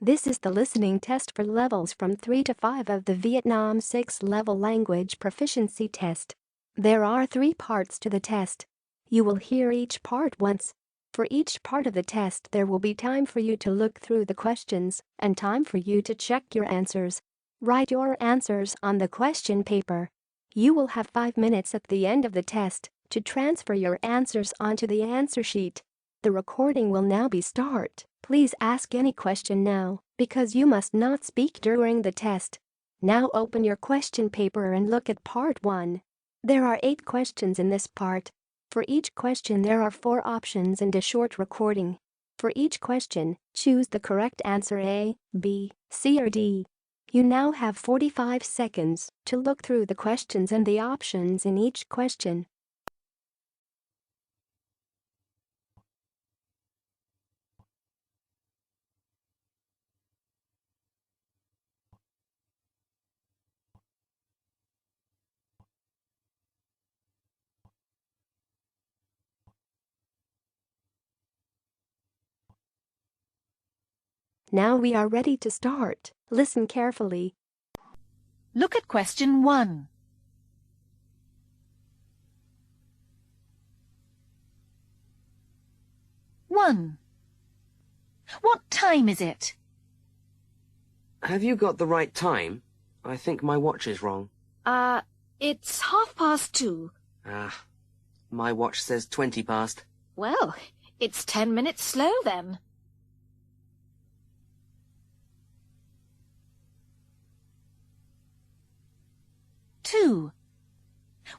This is the listening test for levels from 3 to 5 of the Vietnam 6-level language proficiency test. There are 3 parts to the test. You will hear each part once. For each part of the test there will be time for you to look through the questions and time for you to check your answers. Write your answers on the question paper. You will have 5 minutes at the end of the test to transfer your answers onto the answer sheet. The recording will now be start. Please ask any question now, because you must not speak during the test. Now open your question paper and look at part 1. There are 8 questions in this part. For each question there are 4 options and a short recording. For each question, choose the correct answer A, B, C or D. You now have 45 seconds to look through the questions and the options in each question. Now we are ready to start. Listen carefully. Look at question 1. One. What time is it? Have you got the right time? I think my watch is wrong. It's 2:30. My watch says 20 past. Well, it's 10 minutes slow then. Two.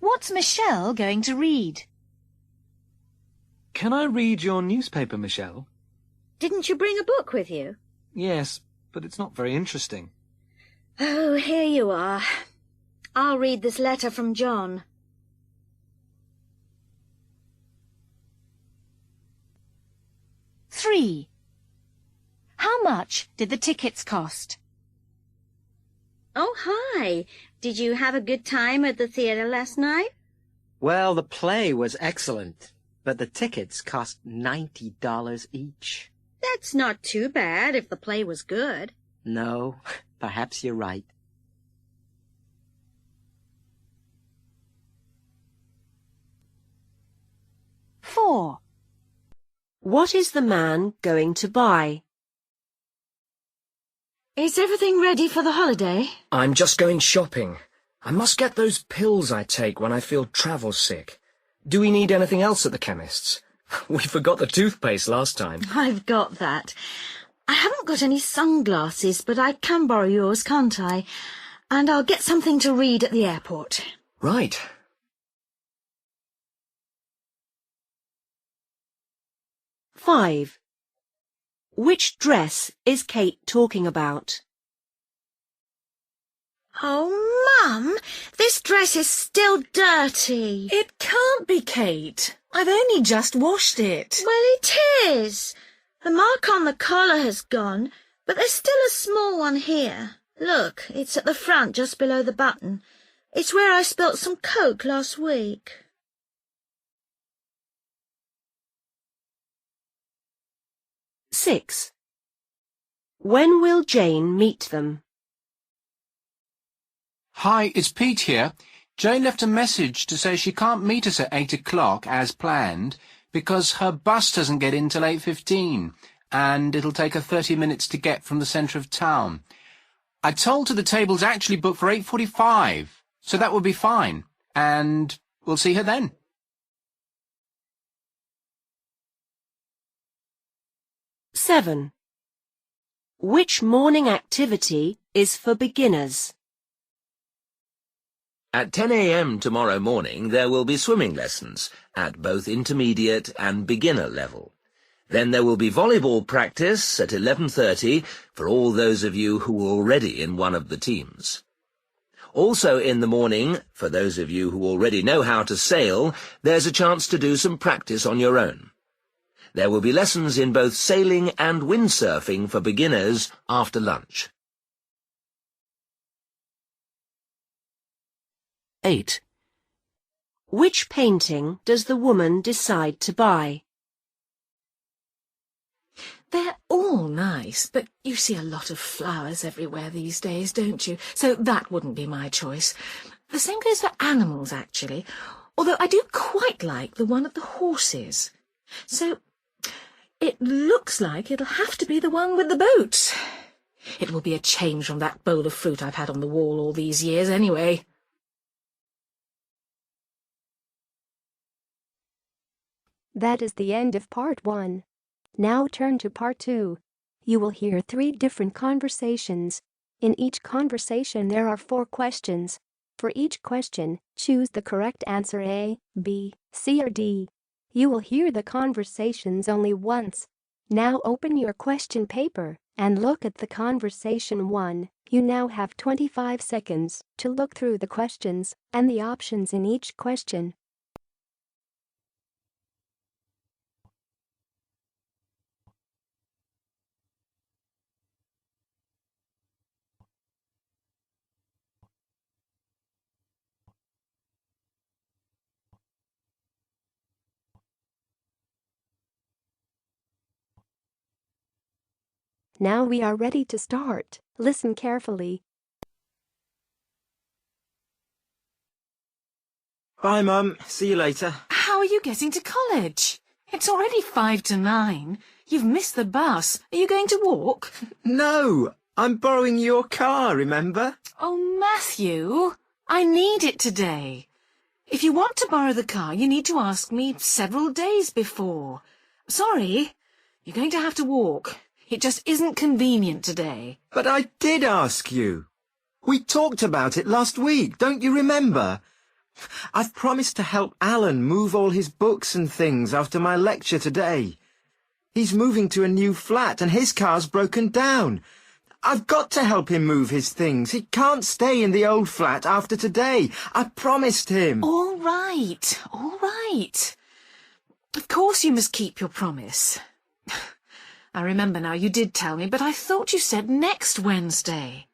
What's Michelle going to read? Can I read your newspaper, Michelle? Didn't you bring a book with you? Yes, but it's not very interesting. Oh, here you are. I'll read this letter from John. Three. How much did the tickets cost? Oh, hi. Did you have a good time at the theatre last night? Well, the play was excellent, but the tickets cost $90 each. That's not too bad if the play was good. No, perhaps you're right. Four. What is the man going to buy? Is everything ready for the holiday? I'm just going shopping. I must get those pills I take when I feel travel sick. Do we need anything else at the chemist's? We forgot the toothpaste last time. I've got that. I haven't got any sunglasses, but I can borrow yours, can't I? And I'll get something to read at the airport. Right. 5. Which dress is Kate talking about? Oh, Mum, this dress is still dirty. It can't be, Kate. I've only just washed it. Well, it is. The mark on the collar has gone, but there's still a small one here. Look, it's at the front, just below the button. It's where I spilt some Coke last week. 6. When will Jane meet them? Hi, it's Pete here. Jane left a message to say she can't meet us at 8 o'clock as planned because her bus doesn't get in till 8:15 and it'll take her 30 minutes to get from the centre of town. I told her the table's actually booked for 8:45, so that would be fine, and we'll see her then. 7. Which morning activity is for beginners? At 10 a.m. tomorrow morning there will be swimming lessons at both intermediate and beginner level. Then there will be volleyball practice at 11:30 for all those of you who are already in one of the teams. Also in the morning, for those of you who already know how to sail, there's a chance to do some practice on your own. There will be lessons in both sailing and windsurfing for beginners after lunch. 8. Which painting does the woman decide to buy? They're all nice, but you see a lot of flowers everywhere these days, don't you? So that wouldn't be my choice. The same goes for animals, actually, although I do quite like the one of the horses. So it looks like it'll have to be the one with the boat. It will be a change from that bowl of fruit I've had on the wall all these years, anyway. That is the end of part 1. Now turn to part 2. You will hear 3 different conversations. In each conversation there are 4 questions. For each question, choose the correct answer A, B, C or D. You will hear the conversations only once. Now open your question paper and look at the conversation 1. You now have 25 seconds to look through the questions and the options in each question. Now we are ready to start. Listen carefully. Bye, Mum. See you later. How are you getting to college? It's already 5 to 9. You've missed the bus. Are you going to walk? No, I'm borrowing your car, remember? Oh, Matthew, I need it today. If you want to borrow the car, you need to ask me several days before. Sorry, you're going to have to walk. It just isn't convenient today. But I did ask you. We talked about it last week, don't you remember? I've promised to help Alan move all his books and things after my lecture today. He's moving to a new flat and his car's broken down. I've got to help him move his things. He can't stay in the old flat after today. I promised him. All right, all right. Of course you must keep your promise. I remember now, you did tell me, but I thought you said next Wednesday.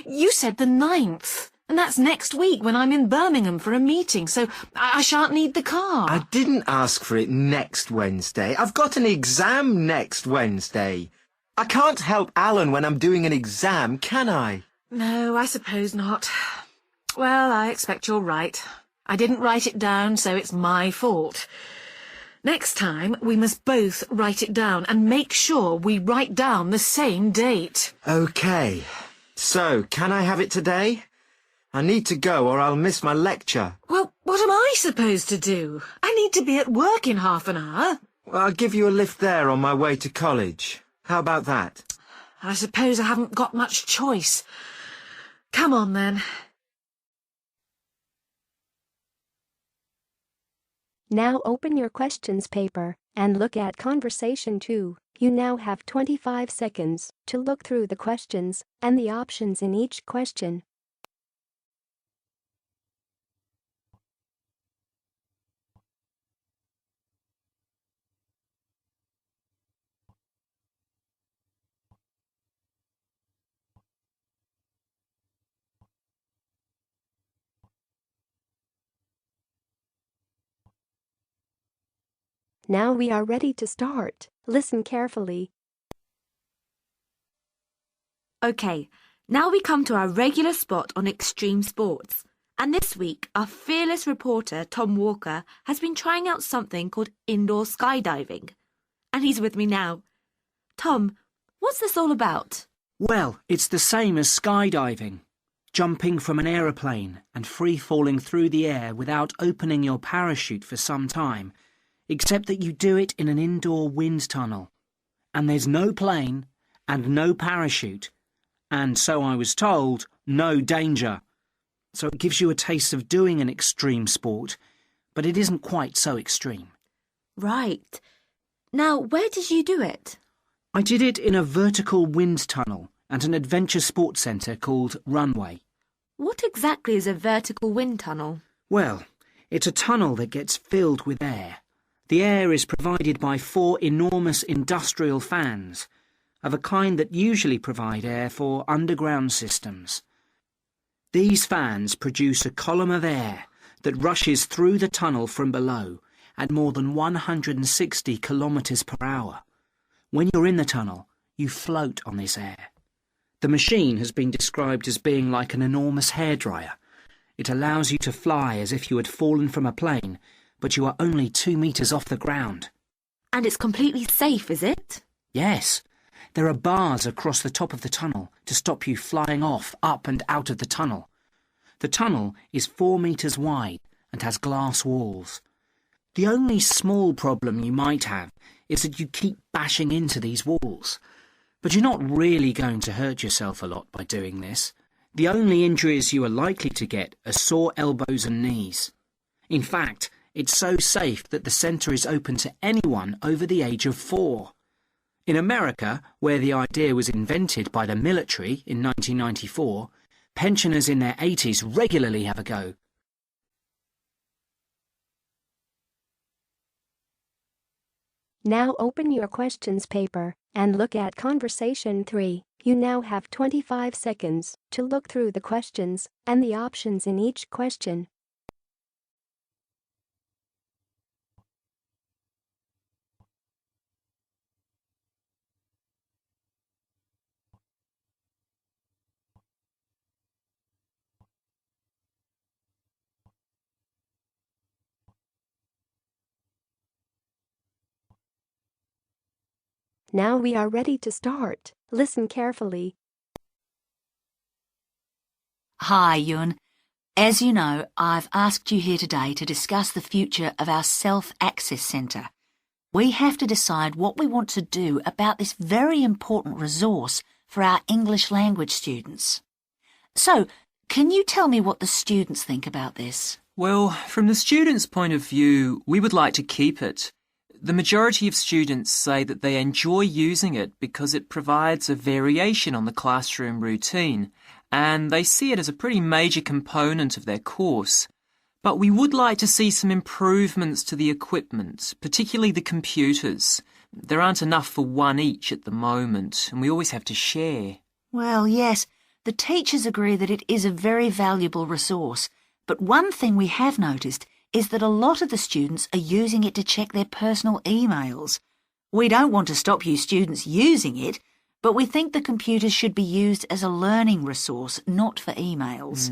You said the 9th, and that's next week when I'm in Birmingham for a meeting, so I shan't need the car. I didn't ask for it next Wednesday. I've got an exam next Wednesday. I can't help Alan when I'm doing an exam, can I? No, I suppose not. Well, I expect you're right. I didn't write it down, so it's my fault. Next time, we must both write it down and make sure we write down the same date. OK. So, can I have it today? I need to go or I'll miss my lecture. Well, what am I supposed to do? I need to be at work in half an hour. Well, I'll give you a lift there on my way to college. How about that? I suppose I haven't got much choice. Come on, then. Now open your questions paper and look at conversation 2. You now have 25 seconds to look through the questions and the options in each question. Now we are ready to start. Listen carefully. OK, now we come to our regular spot on extreme sports. And this week, our fearless reporter, Tom Walker, has been trying out something called indoor skydiving. And he's with me now. Tom, what's this all about? Well, it's the same as skydiving. Jumping from an aeroplane and free-falling through the air without opening your parachute for some time, except that you do it in an indoor wind tunnel. And there's no plane and no parachute, and so I was told, no danger. So it gives you a taste of doing an extreme sport, but it isn't quite so extreme. Right. Now, where did you do it? I did it in a vertical wind tunnel at an adventure sports centre called Runway. What exactly is a vertical wind tunnel? Well, it's a tunnel that gets filled with air. The air is provided by 4 enormous industrial fans, of a kind that usually provide air for underground systems. These fans produce a column of air that rushes through the tunnel from below at more than 160 kilometres per hour, When you're in the tunnel, you float on this air. The machine has been described as being like an enormous hairdryer. It allows you to fly as if you had fallen from a plane, but you are only 2 meters off the ground. And it's completely safe, is it? Yes. There are bars across the top of the tunnel to stop you flying off, up and out of the tunnel. The tunnel is 4 meters wide and has glass walls. The only small problem you might have is that you keep bashing into these walls. But you're not really going to hurt yourself a lot by doing this. The only injuries you are likely to get are sore elbows and knees. In fact, it's so safe that the centre is open to anyone over the age of 4. In America, where the idea was invented by the military in 1994, pensioners in their 80s regularly have a go. Now open your questions paper and look at Conversation 3. You now have 25 seconds to look through the questions and the options in each question. Now we are ready to start. Listen carefully. Hi, Yun. As you know, I've asked you here today to discuss the future of our Self-Access Centre. We have to decide what we want to do about this very important resource for our English language students. So, can you tell me what the students think about this? Well, from the students' point of view, we would like to keep it. The majority of students say that they enjoy using it because it provides a variation on the classroom routine, and they see it as a pretty major component of their course. But we would like to see some improvements to the equipment, particularly the computers. There aren't enough for one each at the moment, and we always have to share. Well, yes, the teachers agree that it is a very valuable resource, but one thing we have noticed is that a lot of the students are using it to check their personal emails. We don't want to stop you students using it, but we think the computers should be used as a learning resource, not for emails.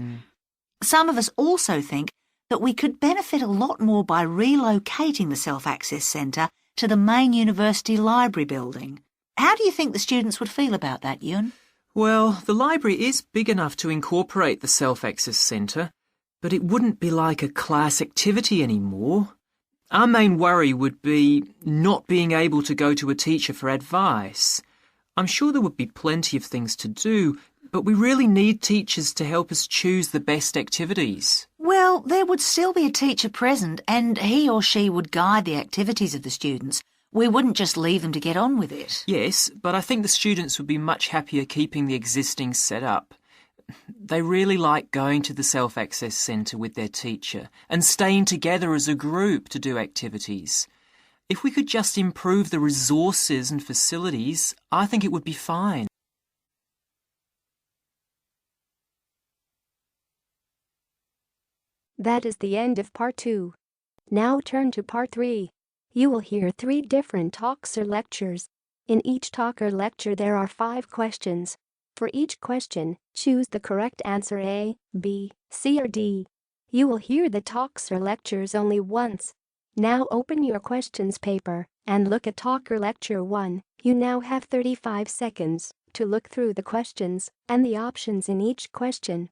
Some of us also think that we could benefit a lot more by relocating the Self-Access Centre to the main university library building. How do you think the students would feel about that, Yun? Well, the library is big enough to incorporate the Self-Access Centre, but it wouldn't be like a class activity anymore. Our main worry would be not being able to go to a teacher for advice. I'm sure there would be plenty of things to do, but we really need teachers to help us choose the best activities. Well, there would still be a teacher present, and he or she would guide the activities of the students. We wouldn't just leave them to get on with it. Yes, but I think the students would be much happier keeping the existing setup. They really like going to the Self-Access Centre with their teacher and staying together as a group to do activities. If we could just improve the resources and facilities, I think it would be fine. That is the end of part 2. Now turn to part 3. You will hear 3 different talks or lectures. In each talk or lecture there are 5 questions. For each question, choose the correct answer A, B, C or D. You will hear the talks or lectures only once. Now open your questions paper and look at talk or lecture 1. You now have 35 seconds to look through the questions and the options in each question.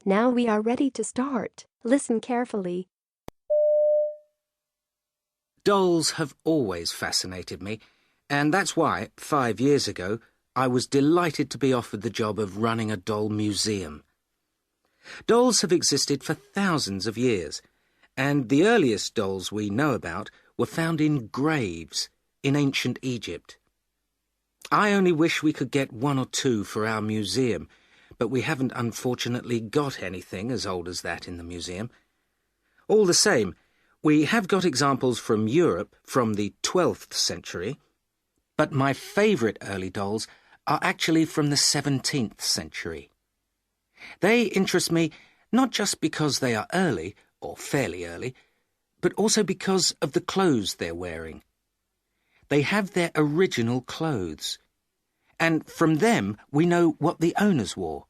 Now we are ready to start. Listen carefully. Dolls have always fascinated me, and that's why, 5 years ago, I was delighted to be offered the job of running a doll museum. Dolls have existed for thousands of years, and the earliest dolls we know about were found in graves in ancient Egypt. I only wish we could get 1 or 2 for our museum, but we haven't unfortunately got anything as old as that in the museum. All the same, we have got examples from Europe from the 12th century, but my favourite early dolls are actually from the 17th century. They interest me not just because they are early, or fairly early, but also because of the clothes they're wearing. They have their original clothes, and from them we know what the owners wore,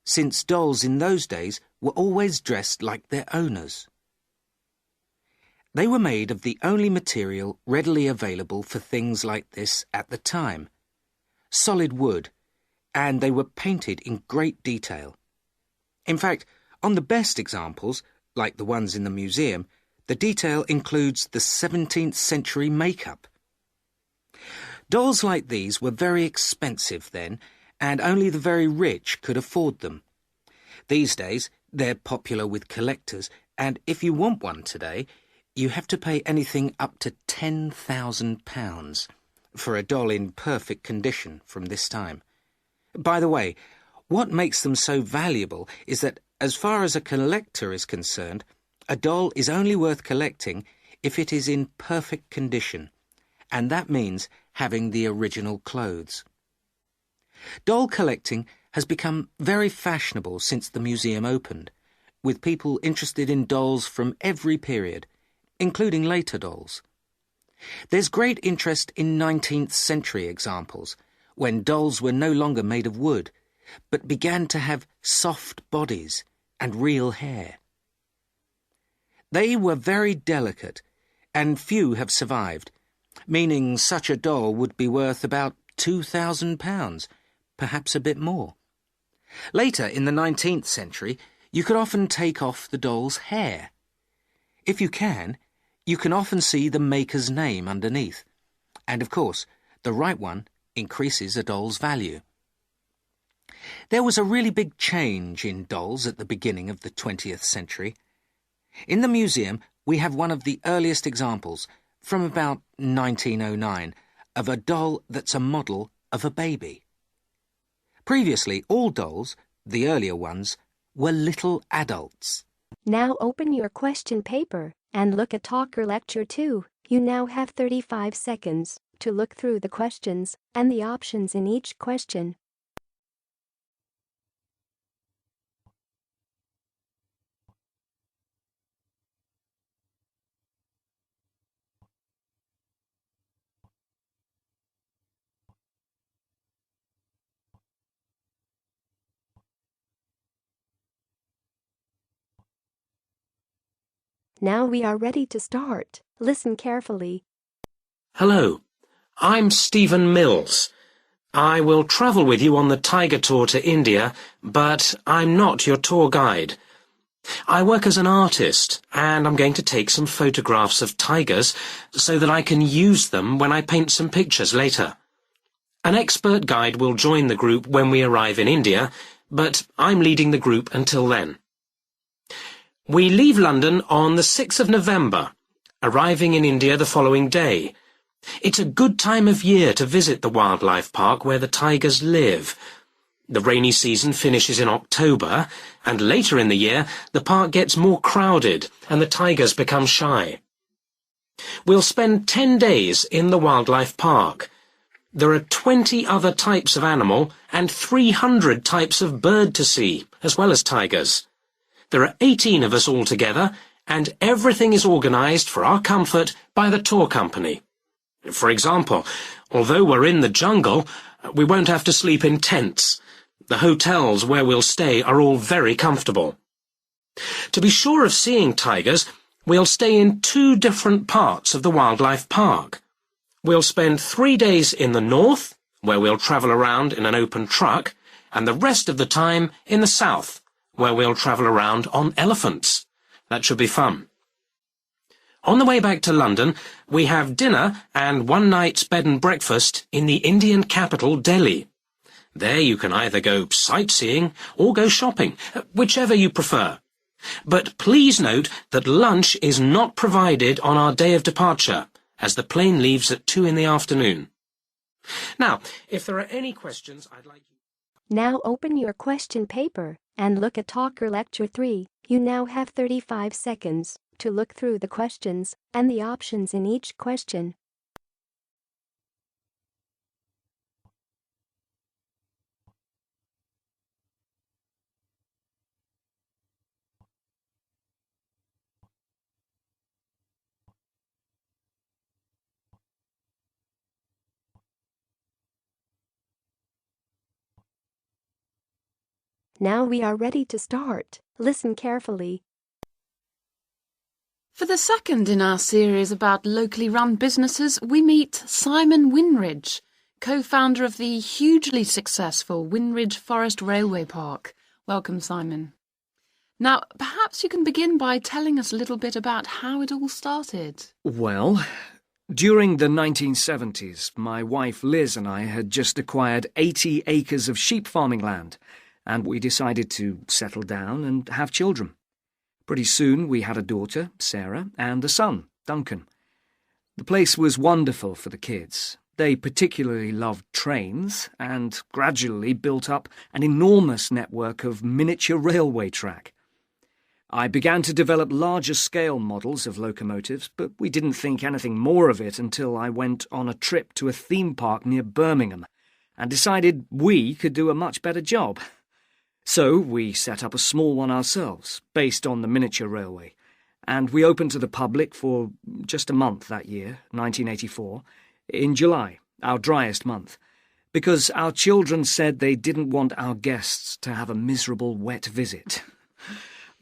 since dolls in those days were always dressed like their owners. They were made of the only material readily available for things like this at the time, solid wood, and they were painted in great detail. In fact, on the best examples, like the ones in the museum, the detail includes the 17th century makeup. Dolls like these were very expensive then, and only the very rich could afford them. These days, they're popular with collectors, and if you want one today, you have to pay anything up to £10,000 for a doll in perfect condition from this time. By the way, what makes them so valuable is that, as far as a collector is concerned, a doll is only worth collecting if it is in perfect condition, and that means having the original clothes. Doll collecting has become very fashionable since the museum opened, with people interested in dolls from every period, including later dolls. There's great interest in 19th century examples, when dolls were no longer made of wood, but began to have soft bodies and real hair. They were very delicate, and few have survived, meaning such a doll would be worth about £2,000, perhaps a bit more. Later, in the 19th century, you could often take off the doll's hair. If you can often see the maker's name underneath, and of course, the right one increases a doll's value. There was a really big change in dolls at the beginning of the 20th century. In the museum, we have one of the earliest examples, from about 1909, of a doll that's a model of a baby. Previously, all dolls, the earlier ones, were little adults. Now open your question paper and look at Talk or Lecture 2. You now have 35 seconds to look through the questions and the options in each question. Now we are ready to start. Listen carefully. Hello, I'm Stephen Mills. I will travel with you on the Tiger Tour to India, but I'm not your tour guide. I work as an artist, and I'm going to take some photographs of tigers so that I can use them when I paint some pictures later. An expert guide will join the group when we arrive in India, but I'm leading the group until then. We leave London on the 6th of November, arriving in India the following day. It's a good time of year to visit the wildlife park where the tigers live. The rainy season finishes in October, and later in the year the park gets more crowded and the tigers become shy. We'll spend 10 days in the wildlife park. There are 20 other types of animal and 300 types of bird to see, as well as tigers. There are 18 of us altogether, and everything is organised for our comfort by the tour company. For example, although we're in the jungle, we won't have to sleep in tents. The hotels where we'll stay are all very comfortable. To be sure of seeing tigers, we'll stay in 2 different parts of the wildlife park. We'll spend 3 days in the north, where we'll travel around in an open truck, and the rest of the time in the south, where we'll travel around on elephants. That should be fun. On the way back to London, we have dinner and 1 night's bed and breakfast in the Indian capital, Delhi. There you can either go sightseeing or go shopping, whichever you prefer. But please note that lunch is not provided on our day of departure, as the plane leaves at 2 in the afternoon. Now, if there are any questions, I'd like you... Now open your question paper and look at Talk or Lecture 3. You now have 35 seconds to look through the questions and the options in each question. Now we are ready to start. Listen carefully. For the second in our series about locally run businesses, we meet Simon Winridge, co-founder of the hugely successful Winridge Forest Railway Park. Welcome, Simon. Now, perhaps you can begin by telling us a little bit about how it all started. Well, during the 1970s, my wife Liz and I had just acquired 80 acres of sheep farming land, and we decided to settle down and have children. Pretty soon we had a daughter, Sarah, and a son, Duncan. The place was wonderful for the kids. They particularly loved trains and gradually built up an enormous network of miniature railway track. I began to develop larger-scale models of locomotives, but we didn't think anything more of it until I went on a trip to a theme park near Birmingham and decided we could do a much better job. So we set up a small one ourselves, based on the miniature railway, and we opened to the public for just a month that year, 1984, in July, our driest month, because our children said they didn't want our guests to have a miserable wet visit.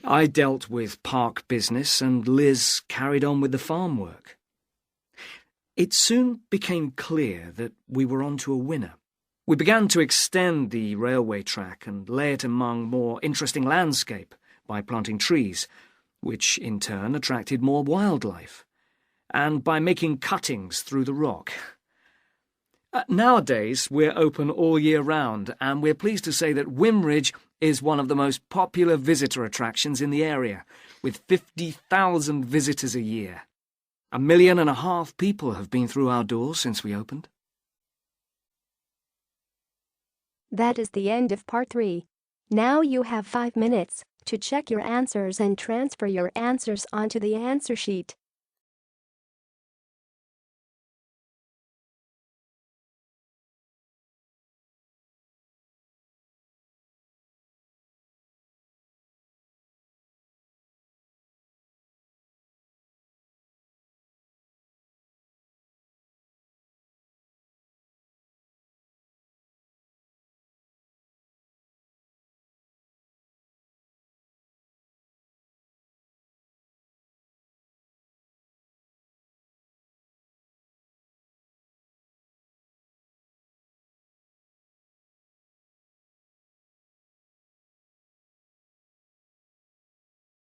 I dealt with park business and Liz carried on with the farm work. It soon became clear that we were onto a winner. We began to extend the railway track and lay it among more interesting landscape by planting trees, which in turn attracted more wildlife, and by making cuttings through the rock. Nowadays, we're open all year round, and we're pleased to say that Winridge is one of the most popular visitor attractions in the area, with 50,000 visitors a year. 1.5 million people have been through our doors since we opened. That is the end of part 3. Now you have 5 minutes to check your answers and transfer your answers onto the answer sheet.